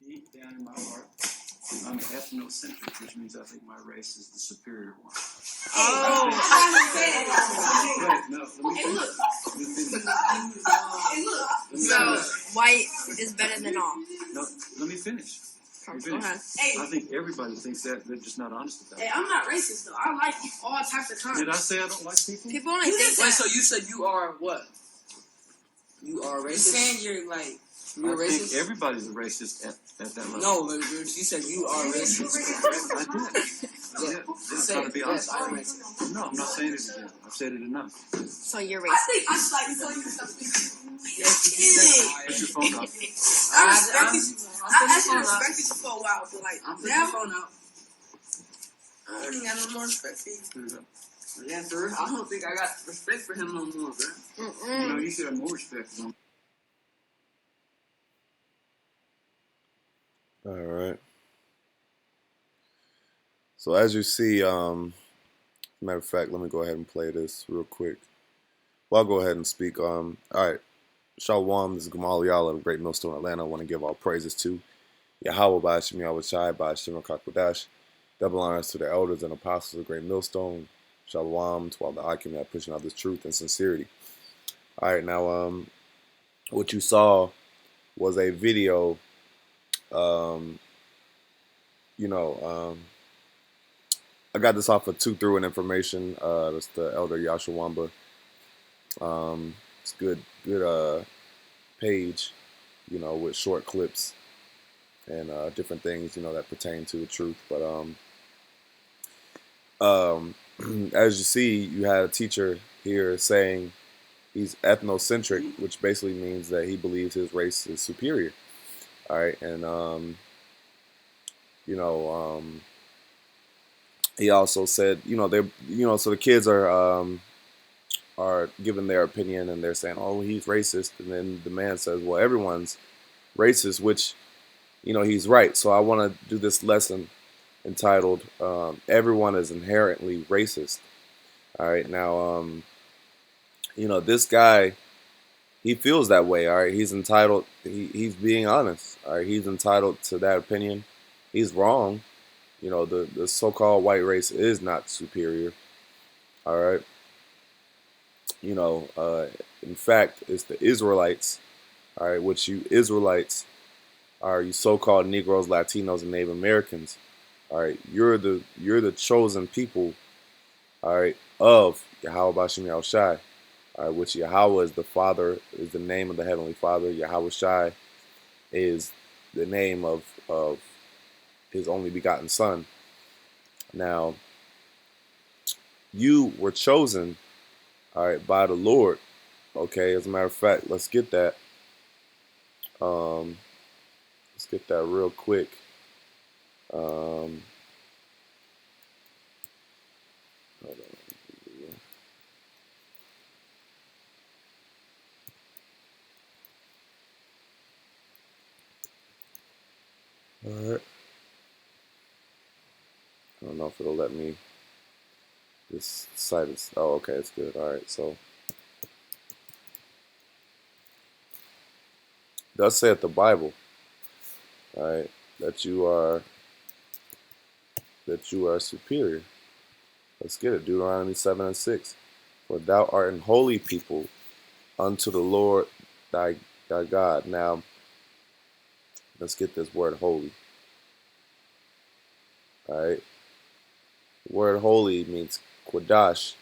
Deep down in my heart, I'm ethnocentric, which means I think my race is the superior one. Oh. Wait, no, let me finish. So, white is better than all. No, let me finish. Go ahead. I think everybody thinks that. They're just not honest about it. Hey, I'm not racist, though. I like all types of kinds. Did I say I don't like people? People only think Wait, that. so you said you are what? You are You racist? saying you're like... You're I think racist? everybody's a racist at that level. No, but you said you are racist. I did. Yeah, I'm trying to be honest. Yes, I'm racist. No, I'm not saying it again. I've said it enough. So you're I racist. think I slightly told you something. Put your phone up. I actually respected you for a while, but like, I'm putting now my phone out. I don't even got no more respect for you. Put it up. Yeah, for real. I don't think I got respect for him no more, bro. You know, you should have more respect for them. All right. So as you see, matter of fact, let me go ahead and play this real quick. Well, I'll go ahead and speak. All right. Shalom, this is Gamal Yala of Great Millstone, Atlanta. I want to give all praises to YAHAWAH, BAHASHAM, YAHAWASHI, BAHASHAM, Kakwadash. Double honors to the elders and apostles of Great Millstone. Shalom to all the Akim that pushing out this truth and sincerity. All right, now, what you saw was a video. I got this off of Two Through and Information. That's the elder Yashawamba. It's good page, with short clips and different things, that pertain to the truth. But as you see, you had a teacher here saying he's ethnocentric, which basically means that he believes his race is superior. All right, and he also said, so the kids are giving their opinion and they're saying, oh, he's racist, and then the man says, well, everyone's racist, which, he's right. So I want to do this lesson entitled, Everyone is Inherently Racist. All right, now, this guy, he feels that way. All right, he's entitled, he's being honest. All right, he's entitled to that opinion. He's wrong. The so-called white race is not superior. All right. In fact, it's the Israelites, all right, which you Israelites are you so-called Negroes, Latinos, and Native Americans. All right, you're the chosen people, all right, of Yahawah BAHASHAM YAHAWASHI, all right, which Yahawah is the Father, is the name of the Heavenly Father. YAHAWASHI is the name of His only begotten Son. Now, you were chosen, all right, by the Lord. Okay, as a matter of fact, let's get that. Let's get that real quick. Hold on. All right. I don't know if it'll let me. This site is. Oh, okay, it's good. All right, so. Thus saith the Bible, all right, that you are superior. Let's get it. Deuteronomy 7:6. For thou art an holy people unto the Lord thy God. Now, let's get this word holy. All right. The word holy means Quadash,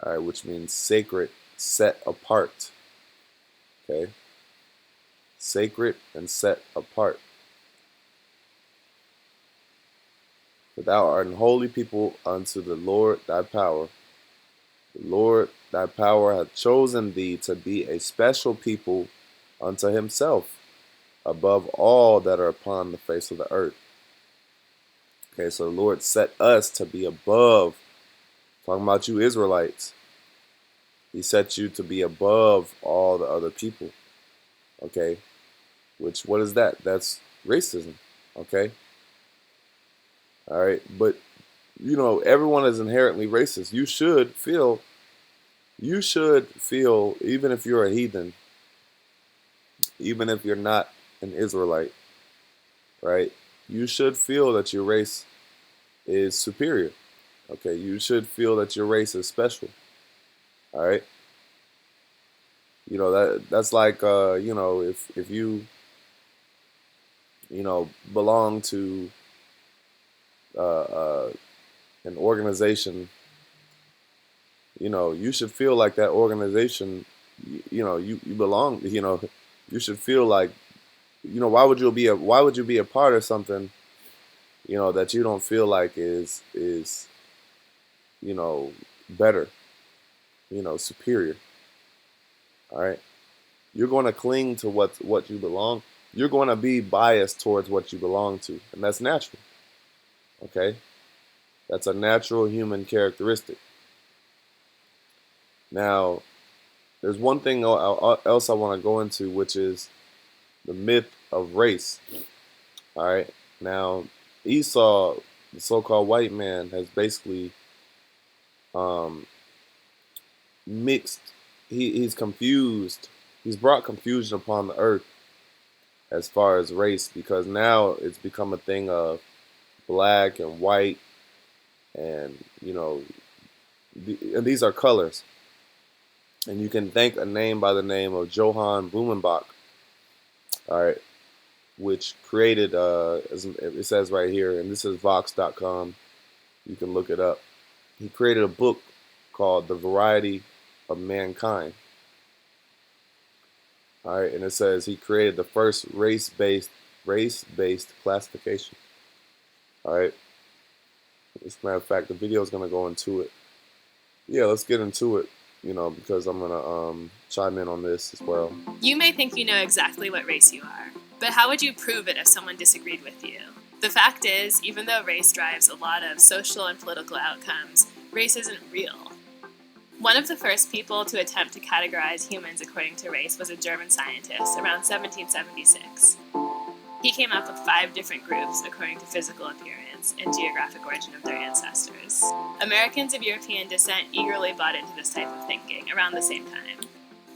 all right, which means sacred, set apart. Okay. Sacred and set apart. For thou art an holy people unto the Lord thy power. The Lord thy power hath chosen thee to be a special people unto himself, above all that are upon the face of the earth. Okay, so the Lord set us to be above, talking about you Israelites. He set you to be above all the other people. Okay, which, what is that? That's racism. Okay. All right, but everyone is inherently racist. You should feel, even if you're a heathen, even if you're not an Israelite, right? You should feel that your race is superior. Okay, you should feel that your race is special. All right. That's like if you belong to uh, uh, an organization, you should feel like that organization, you belong. You should feel like, why would you be a part of something, that you don't feel like is better, superior. All right. You're going to cling to what you belong. You're going to be biased towards what you belong to, and that's natural. Okay, that's a natural human characteristic. Now, there's one thing else I want to go into, which is the myth of race. All right. Now, Esau, the so-called white man, has basically um, mixed. He's confused. He's brought confusion upon the earth as far as race, because now it's become a thing of black and white, and and these are colors. And you can thank a name by the name of Johann Blumenbach, all right, which created, as it says right here, and this is Vox.com. You can look it up. He created a book called The Variety of Mankind. All right, and it says he created the first race-based classification. All right. As a matter of fact, the video is gonna go into it. Yeah, let's get into it. Because I'm gonna chime in on this as well. You may think you know exactly what race you are, but how would you prove it if someone disagreed with you? The fact is, even though race drives a lot of social and political outcomes, race isn't real. One of the first people to attempt to categorize humans according to race was a German scientist around 1776. He came up with 5 different groups according to physical appearance and geographic origin of their ancestors. Americans of European descent eagerly bought into this type of thinking around the same time.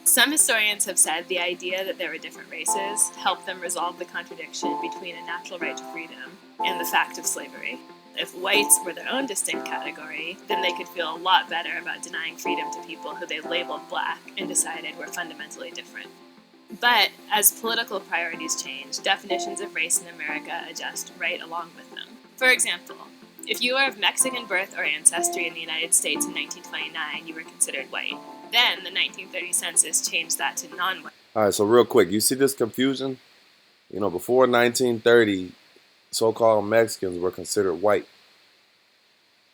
Some historians have said the idea that there were different races helped them resolve the contradiction between a natural right to freedom and the fact of slavery. If whites were their own distinct category, then they could feel a lot better about denying freedom to people who they labeled black and decided were fundamentally different. But as political priorities change, definitions of race in America adjust right along with them. For example, if you are of Mexican birth or ancestry in the United States in 1929, you were considered white. Then the 1930 census changed that to non-white. All right, so real quick, you see this confusion? Before 1930, so-called Mexicans were considered white.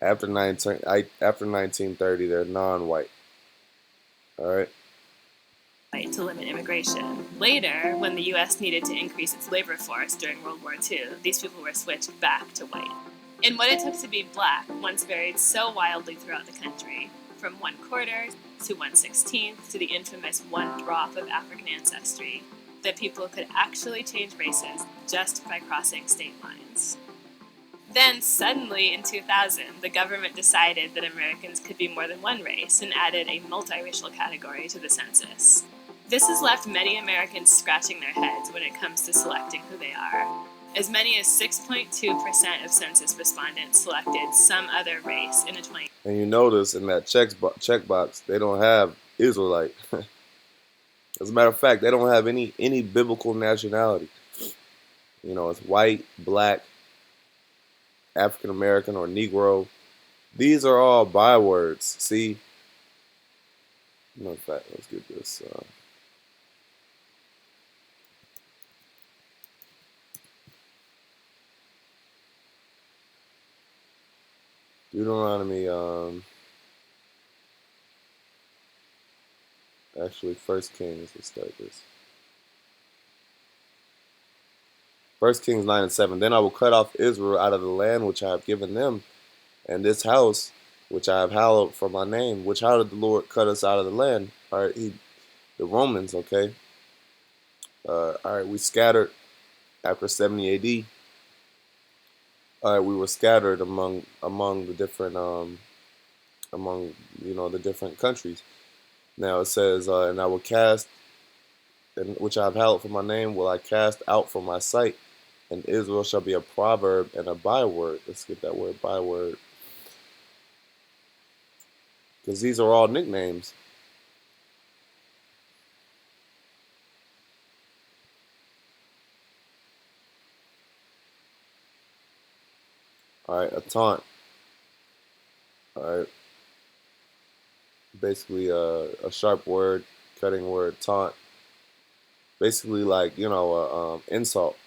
After 1930, they're non-white. All right. To limit immigration. Later, when the U.S. needed to increase its labor force during World War II, these people were switched back to white. And what it took to be black once varied so wildly throughout the country, from 1/4 to 1/16 to the infamous 1 drop of African ancestry, that people could actually change races just by crossing state lines. Then, suddenly, in 2000, the government decided that Americans could be more than one race and added a multiracial category to the census. This has left many Americans scratching their heads when it comes to selecting who they are. As many as 6.2% of census respondents selected some other race in a 20. And you notice in that checkbox, they don't have Israelite. As a matter of fact, they don't have any biblical nationality. It's white, black, African American, or Negro. These are all bywords. See? In fact, let's get this. Deuteronomy, actually, First Kings, let's start this. 1 Kings 9:7. Then I will cut off Israel out of the land which I have given them, and this house which I have hallowed for my name. Which how did the Lord cut us out of the land? All right, the Romans, okay. All right, we scattered after 70 AD. All right, we were scattered among the different the different countries. Now it says, and I will cast, and which I have hallowed for my name, will I cast out from my sight. and Israel shall be a proverb and a byword. Let's get that word byword, because these are all nicknames. All right, a taunt. All right, basically a sharp word, cutting word, taunt. Basically, like, insult,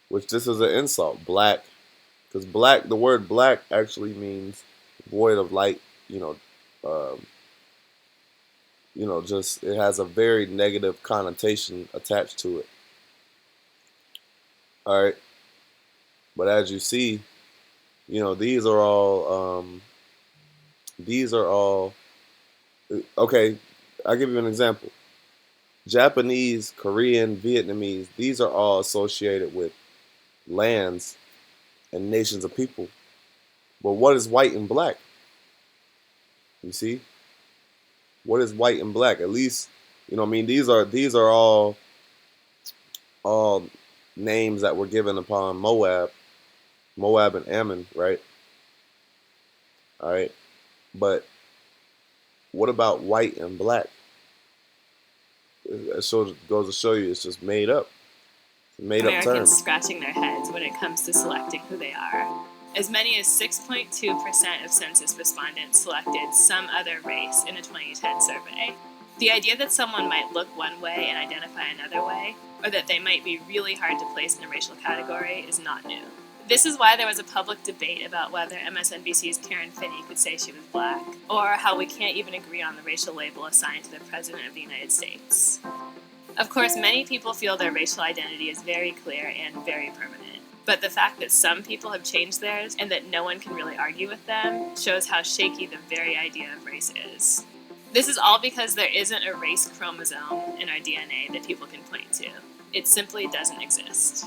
which this is an insult. Black, because black, the word black actually means void of light. Um, just it has a very negative connotation attached to it. All right, but as you see, these are all okay. I'll give you an example. Japanese, Korean, Vietnamese, these are all associated with lands and nations of people. But what is white and black? You see? What is white and black? At least, these are all names that were given upon Moab and Ammon, right? All right. But what about white and black? It goes to show you it's just made up. It's a made up term. Americans scratching their heads when it comes to selecting who they are. As many as 6.2% of census respondents selected some other race in a 2010 survey. The idea that someone might look one way and identify another way, or that they might be really hard to place in a racial category, is not new. This is why there was a public debate about whether MSNBC's Karen Finney could say she was black, or how we can't even agree on the racial label assigned to the President of the United States. Of course, many people feel their racial identity is very clear and very permanent. But the fact that some people have changed theirs and that no one can really argue with them shows how shaky the very idea of race is. This is all because there isn't a race chromosome in our DNA that people can point to. It simply doesn't exist.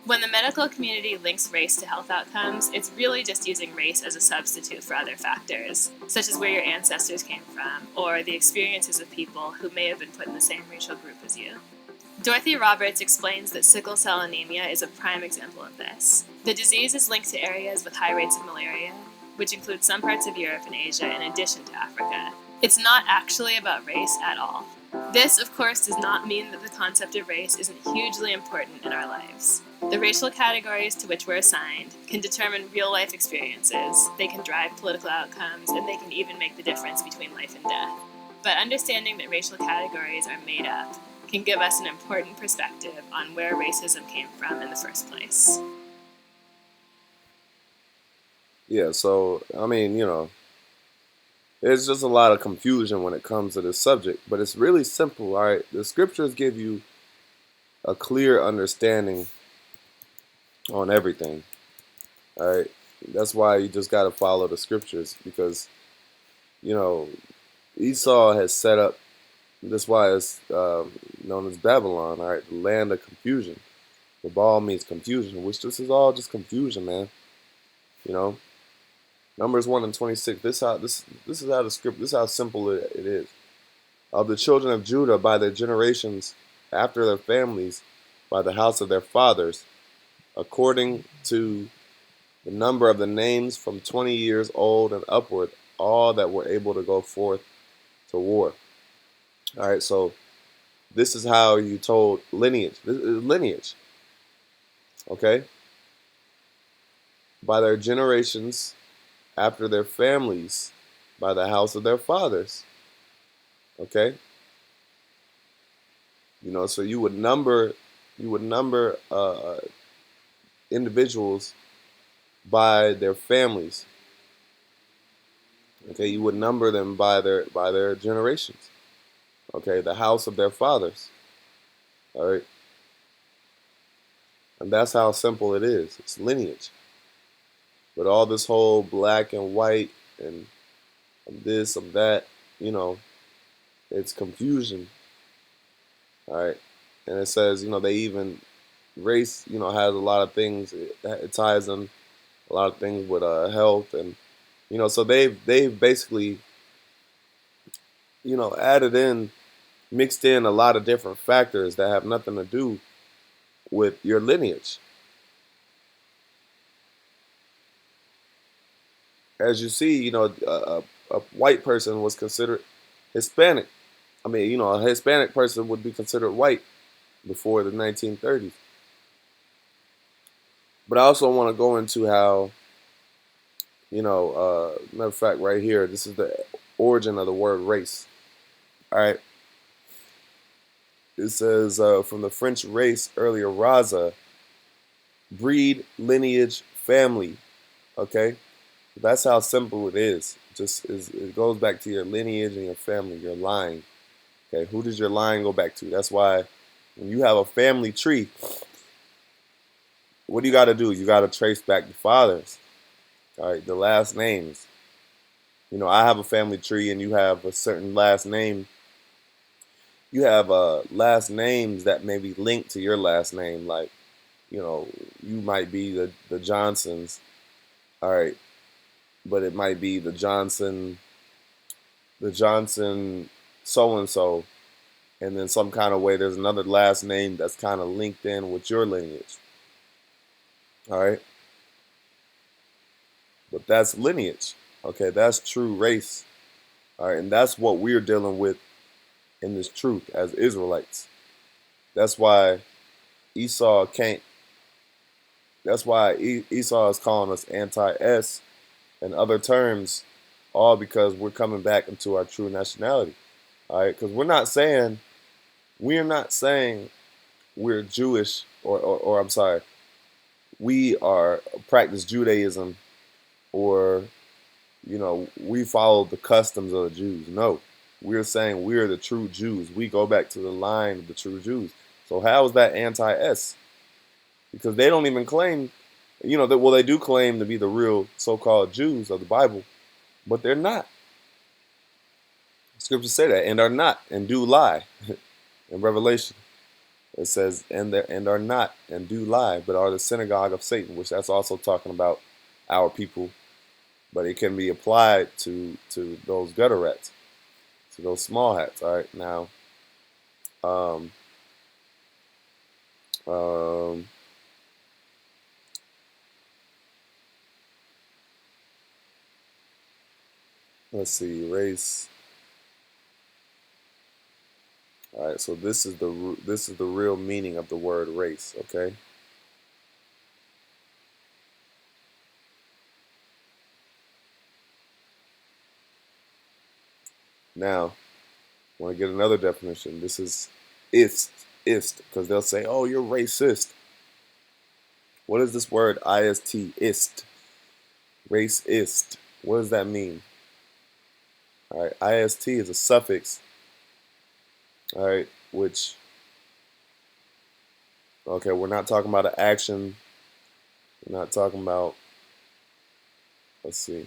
When the medical community links race to health outcomes, it's really just using race as a substitute for other factors, such as where your ancestors came from, or the experiences of people who may have been put in the same racial group as you. Dorothy Roberts explains that sickle cell anemia is a prime example of this. The disease is linked to areas with high rates of malaria, which include some parts of Europe and Asia in addition to Africa. It's not actually about race at all. This, of course, does not mean that the concept of race isn't hugely important in our lives. The racial categories to which we're assigned can determine real-life experiences, they can drive political outcomes, and they can even make the difference between life and death. But understanding that racial categories are made up can give us an important perspective on where racism came from in the first place. Yeah, so, there's just a lot of confusion when it comes to this subject, but it's really simple, all right? The scriptures give you a clear understanding on everything, all right? That's why you just got to follow the scriptures, because, Esau has set up, that's why it's known as Babylon, all right? The land of confusion. The ball means confusion, which this is all just confusion, man. Numbers 1:26. This is how the script. This is how simple it is. Of the children of Judah by their generations, after their families, by the house of their fathers, according to the number of the names from 20 years old and upward, all that were able to go forth to war. All right. So this is how you told lineage. This is lineage. Okay. By their generations, after their families, by the house of their fathers. Okay? So you would number individuals by their families. Okay, you would number them by their generations. Okay, the house of their fathers. All right? And that's how simple it is. It's lineage. But all this whole black and white and this and that, it's confusion. All right. And it says, they even race, has a lot of things. It ties in a lot of things with health. And, so they've basically, mixed in a lot of different factors that have nothing to do with your lineage. as you see, a white person was considered Hispanic. I mean, a Hispanic person would be considered white before the 1930s. But I also want to go into how, matter of fact, right here, this is the origin of the word race. All right. It says from the French race earlier, raza, breed, lineage, family. Okay. That's how simple it is. It goes back to your lineage and your family, your line. Okay. Who does your line go back to? That's why when you have a family tree, what do you got to do? You got to trace back the fathers. All right. The last names. I have a family tree and you have a certain last name. You have last names that may be linked to your last name. Like, you might be the Johnsons. All right. But it might be the Johnson so and so. And then some kind of way there's another last name that's kind of linked in with your lineage. All right. But that's lineage. Okay. That's true race. All right. And that's what we're dealing with in this truth as Israelites. That's why Esau can't. That's why Esau is calling us anti-S and other terms, all because we're coming back into our true nationality. All right, because we're not saying we're Jewish or I'm sorry, we are practice Judaism or we follow the customs of the Jews. No, we're saying we're the true Jews. We go back to the line of the true Jews. So how is that anti-S? Because they don't even claim, they do claim to be the real so-called Jews of the Bible, but they're not. Scriptures say that, and are not, and do lie. In Revelation, it says, and are not, and do lie, but are the synagogue of Satan, which that's also talking about our people, but it can be applied to those gutter rats, to those small hats. All right, now, let's see, race. All right, so this is the real meaning of the word race. Okay. Now, I want to get another definition. This is ist, because they'll say, "Oh, you're racist." What is this word ist? Ist, racist. What does that mean? All right, ist is a suffix. All right, which, okay, we're not talking about an action. We're not talking about, let's see.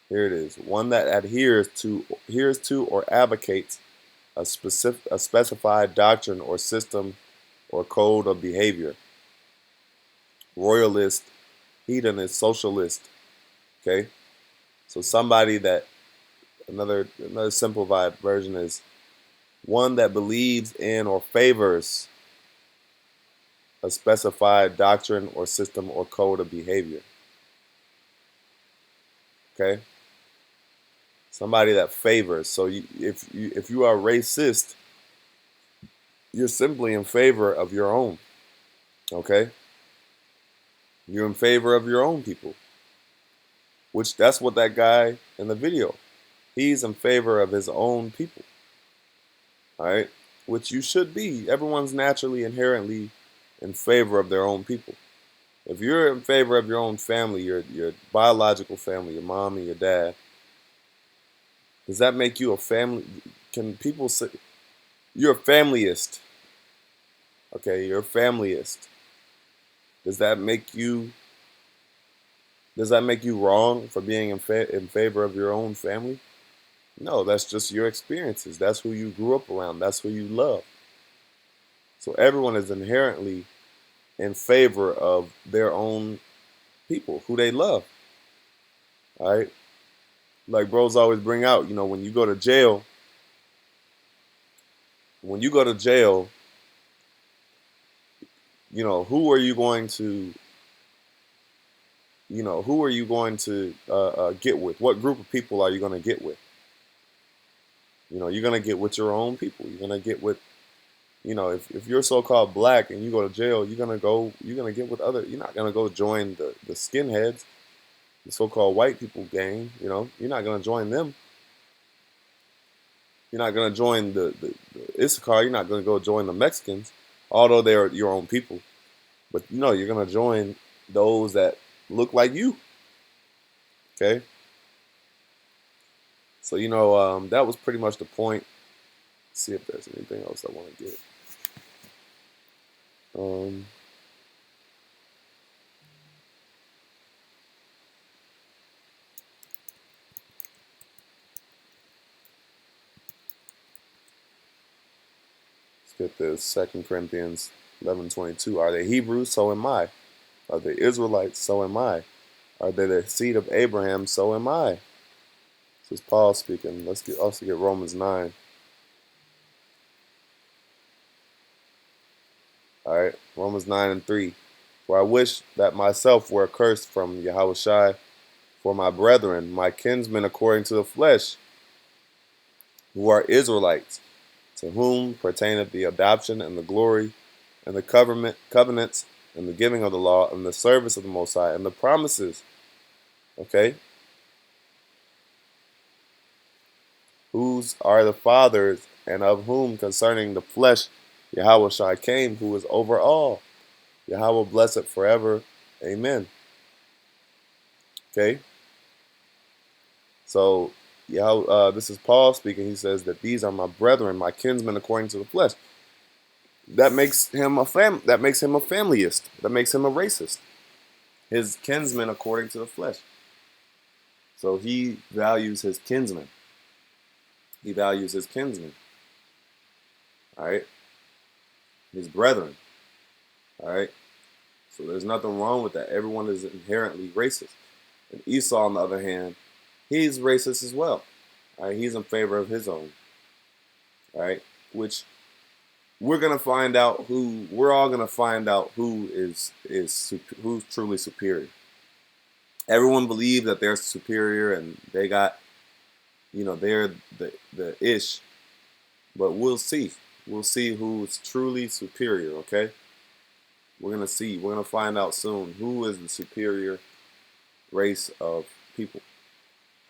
Here it is. One that adheres to or advocates a specified doctrine or system or code of behavior. Royalist, hedonist, socialist. Okay? So somebody that, another simplified version is one that believes in or favors a specified doctrine or system or code of behavior. Okay? Somebody that favors. So if you are racist, you're simply in favor of your own. Okay? You're in favor of your own people. Which that's what that guy in the video. He's in favor of his own people. All right? Which you should be. Everyone's naturally, inherently in favor of their own people. If you're in favor of your own family, your biological family, your mom and your dad, does that make you a family? Can people say you're a familyist? Okay, you're a familyist. Does that make you wrong for being in favor of your own family? No, that's just your experiences. That's who you grew up around. That's who you love. So everyone is inherently in favor of their own people, who they love. All right? Like bros always bring out, when you go to jail, who are you going to who are you going to get with? What group of people are you going to get with? You're going to get with your own people. You're going to get with, if you're so-called black and you go to jail, you're going to get with other, you're not going to go join the skinheads, the so-called white people gang. You're not going to join them. You're not going to join the Issachar. You're not going to go join the Mexicans, although they're your own people. But, you're going to join those that look like you. Okay? So, that was pretty much the point. Let's see if there's anything else I want to get. Let's get this. 2 Corinthians 11:22. Are they Hebrews? So am I. Are they Israelites? So am I. Are they the seed of Abraham? So am I. This is Paul speaking. Let's also get Romans 9. All right, Romans 9:3. For I wish that myself were accursed from YAHAWASHI for my brethren, my kinsmen according to the flesh, who are Israelites, to whom pertaineth the adoption and the glory and the covenants and the giving of the law and the service of the Most High and the promises. Okay? Whose are the fathers, and of whom concerning the flesh YAHAWASHI came, who is over all. Yahweh bless it forever. Amen. Okay? So, this is Paul speaking. He says that these are my brethren, my kinsmen according to the flesh. That makes him that makes him a familyist. That makes him a racist. His kinsmen according to the flesh. So he values his kinsmen. He values his kinsmen. All right? His brethren. All right? So there's nothing wrong with that. Everyone is inherently racist. And Esau, on the other hand, he's racist as well. All right? He's in favor of his own. All right? Which we're all gonna find out who's truly superior. Everyone believes that they're superior and they got, they're the ish. But we'll see. We'll see who's truly superior, okay? We're gonna see. We're gonna find out soon who is the superior race of people.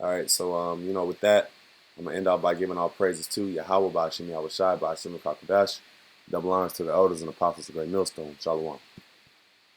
All right, so with that, I'm gonna end out by giving all praises to Yahawah, BAHASHAM, YAHAWASHI, BAHASHAM, Kakadash. Double honors to the elders and apostles of the great millstone. Shalom.